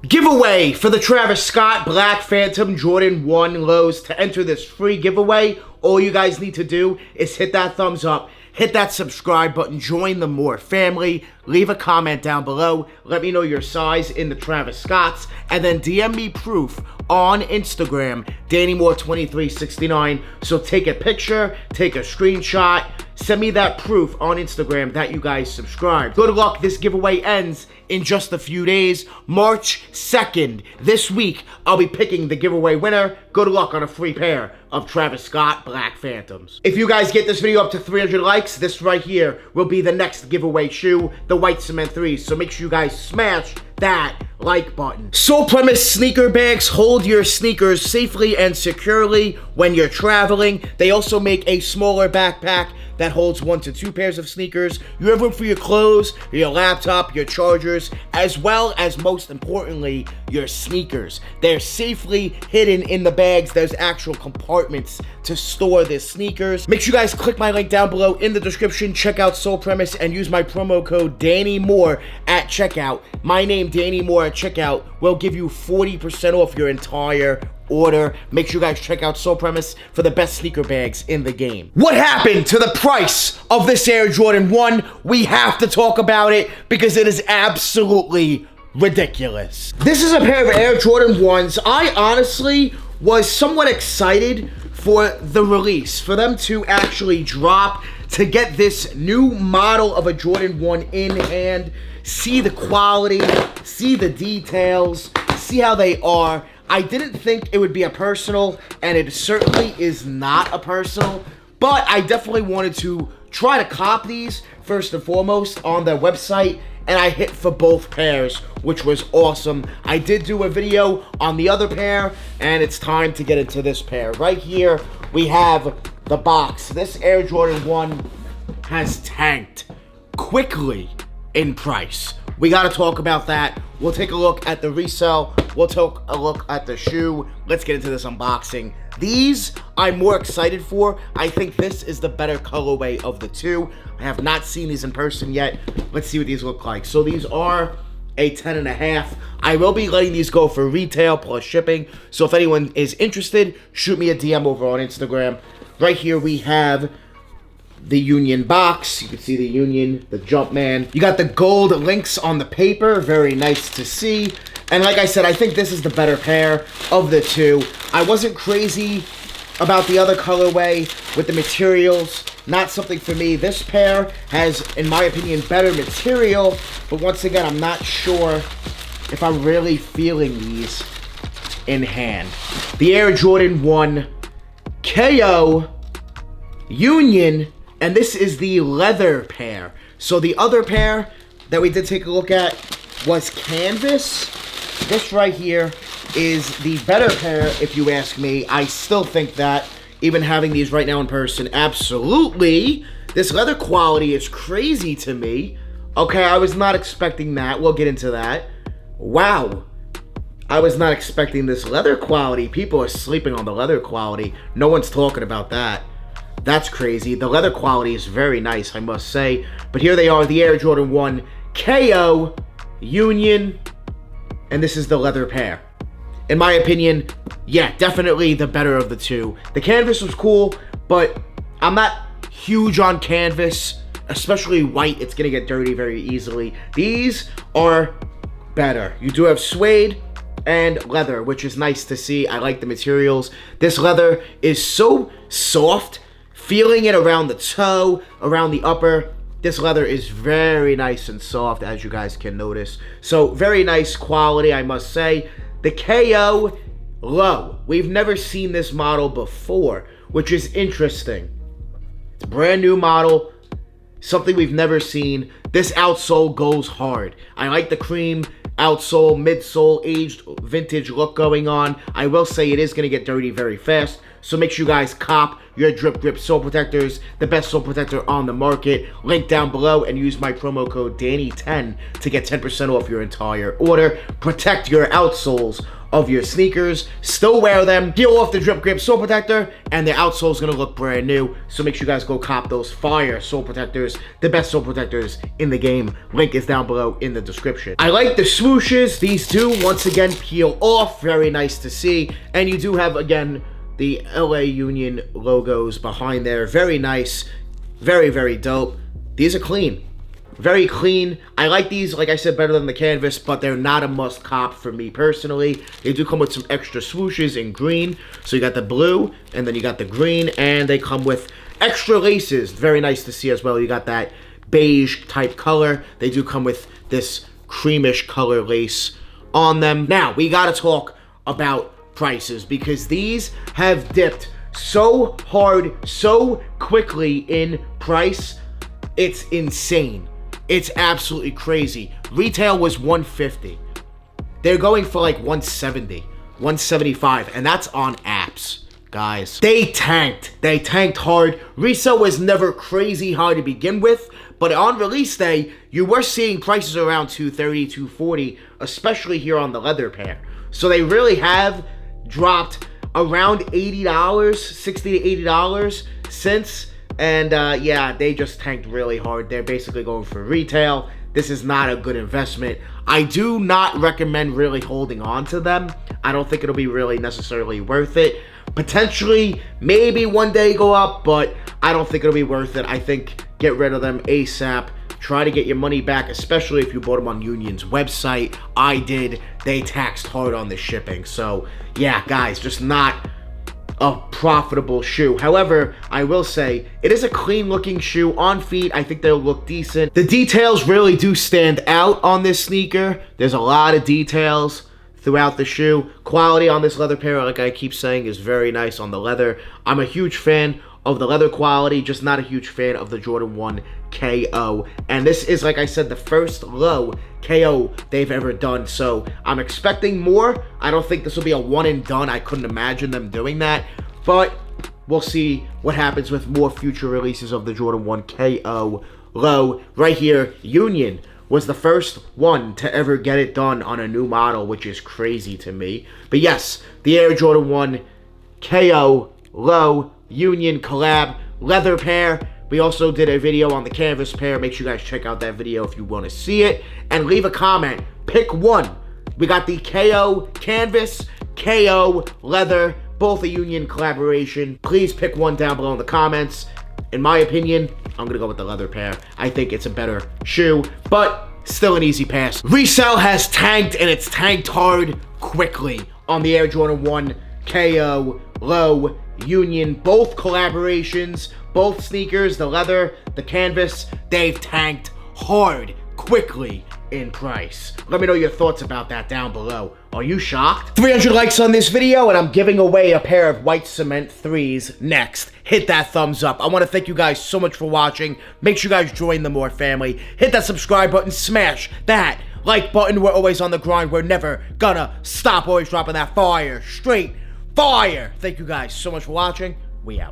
Giveaway for the Travis Scott Black Phantom Jordan 1 lows. To enter this free giveaway, all you guys need to do is hit that thumbs up, hit that subscribe button, join the Moore family, leave a comment down below, let me know your size in the Travis Scotts, and then DM me proof on Instagram, DannyMoore2369. So take a picture, take a screenshot, send me that proof on Instagram that you guys subscribed. Good luck. This giveaway ends in just a few days. March 2nd, this week, I'll be picking the giveaway winner. Good luck on a free pair of Travis Scott Black Phantoms. If you guys get this video up to 300 likes, this right here will be the next giveaway shoe, the White Cement 3s. So make sure you guys smash that like button. Sole Premise sneaker bags hold your sneakers safely and securely when you're traveling. They also make a smaller backpack that holds 1 to 2 pairs of sneakers. You have room for your clothes, your laptop, your chargers, as well as, most importantly, your sneakers. They're safely hidden in the bags. There's actual compartments to store the sneakers. Make sure you guys click my link down below in the description. Check out Sole Premise and use my promo code Danny Moore at checkout. My name, Danny Moore, at checkout will give you 40% off your entire order. Make sure you guys check out Sole Premise for the best sneaker bags in the game. What happened to the price of this Air Jordan 1? We have to talk about it because it is absolutely ridiculous. This is a pair of Air Jordan 1s. I honestly was somewhat excited for the release, for them to actually drop, to get this new model of a Jordan 1 in hand, see the quality, see the details, see how they are. I didn't think it would be a personal, and it certainly is not a personal, but I definitely wanted to try to cop these first and foremost on their website, and I hit for both pairs, which was awesome. I did do a video on the other pair, and it's time to get into this pair. Right here, we have the box. This Air Jordan 1 has tanked quickly in price. We gotta talk about that. We'll take a look at the resale. We'll take a look at the shoe. Let's get into this unboxing. These I'm more excited for. I think this is the better colorway of the two. I have not seen these in person yet. Let's see what these look like. So these are a 10.5. I will be letting these go for retail plus shipping. So if anyone is interested, shoot me a DM over on Instagram. Right here we have the Union box. You can see the Union, the Jumpman. You got the gold links on the paper. Very nice to see. And like I said, I think this is the better pair of the two. I wasn't crazy about the other colorway with the materials. Not something for me. This pair has, in my opinion, better material. But once again, I'm not sure if I'm really feeling these in hand. The Air Jordan 1 KO Union. And this is the leather pair. So the other pair that we did take a look at was canvas. This right here is the better pair, if you ask me. I still think that, even having these right now in person, absolutely. This leather quality is crazy to me. Okay, I was not expecting that. We'll get into that. Wow. I was not expecting this leather quality. People are sleeping on the leather quality. No one's talking about that. That's crazy. The leather quality is very nice, I must say. But here they are, the Air Jordan 1 KO Union. And this is the leather pair. In my opinion, yeah, definitely the better of the two. The canvas was cool, but I'm not huge on canvas, especially white. It's going to get dirty very easily. These are better. You do have suede and leather, which is nice to see. I like the materials. This leather is so soft. Feeling it around the toe, around the upper. This leather is very nice and soft, as you guys can notice. So, very nice quality, I must say. The KO low. We've never seen this model before, which is interesting. It's a brand new model. Something we've never seen. This outsole goes hard. I like the cream outsole, midsole, aged vintage look going on. I will say it is going to get dirty very fast. So make sure you guys cop your Drip Grip sole protectors, the best sole protector on the market. Link down below and use my promo code Danny10 to get 10% off your entire order. Protect your outsoles of your sneakers. Still wear them, peel off the Drip Grip sole protector, and the outsole is gonna look brand new. So make sure you guys go cop those fire sole protectors, the best sole protectors in the game. Link is down below in the description. I like the swooshes. These do once again peel off, very nice to see. And you do have, again, the LA Union logos behind there. Very nice, very, very dope. These are clean. Very clean. I like these, like I said, better than the canvas, but they're not a must cop for me personally. They do come with some extra swooshes in green. So you got the blue, and then you got the green, and they come with extra laces. Very nice to see as well. You got that beige type color. They do come with this creamish color lace on them. Now, we gotta talk about prices, because these have dipped so hard, so quickly in price. It's insane. It's absolutely crazy. Retail was $150. They're going for like $170, $175, and that's on apps, guys. They tanked. They tanked hard. Resale was never crazy high to begin with, but on release day, you were seeing prices around $230, $240, especially here on the leather pair. So they really have dropped around $80, $60 to $80 since. And yeah, they just tanked really hard. They're basically going for retail. This is not a good investment. I do not recommend really holding on to them. I don't think it'll be really necessarily worth it. Potentially, maybe one day go up, but I don't think it'll be worth it. I think get rid of them ASAP. Try to get your money back, especially if you bought them on Union's website. I did. They taxed hard on the shipping. So yeah, guys, just not a profitable shoe. However, I will say it is a clean looking shoe. On feet, I think they'll look decent. The details really do stand out on this sneaker. There's a lot of details throughout the shoe. Quality on this leather pair, like I keep saying, is very nice on the leather. I'm a huge fan of the leather quality, just not a huge fan of the Jordan 1 KO. And this is, like I said, the first low KO they've ever done. So I'm expecting more. I don't think this will be a one and done. I couldn't imagine them doing that. But we'll see what happens with more future releases of the Jordan 1 KO low. Right here, Union was the first one to ever get it done on a new model, which is crazy to me. But yes, the Air Jordan 1 KO low Union collab leather pair. We also did a video on the canvas pair. Make sure you guys check out that video if you want to see it. And leave a comment. Pick one. We got the KO canvas, KO leather, both a Union collaboration. Please pick one down below in the comments. In my opinion, I'm going to go with the leather pair. I think it's a better shoe, but still an easy pass. Resale has tanked, and it's tanked hard quickly on the Air Jordan 1 KO low Union. Both collaborations, both sneakers, the leather, the canvas, they've tanked hard quickly in price. Let me know your thoughts about that down below. Are you shocked? 300 likes on this video, and I'm giving away a pair of white cement 3s next. Hit that thumbs up. I want to thank you guys so much for watching. Make sure you guys join the More family. Hit that subscribe button, smash that like button. We're always on the grind. We're never gonna stop. Always dropping that fire, straight fire. Thank you guys so much for watching. We out.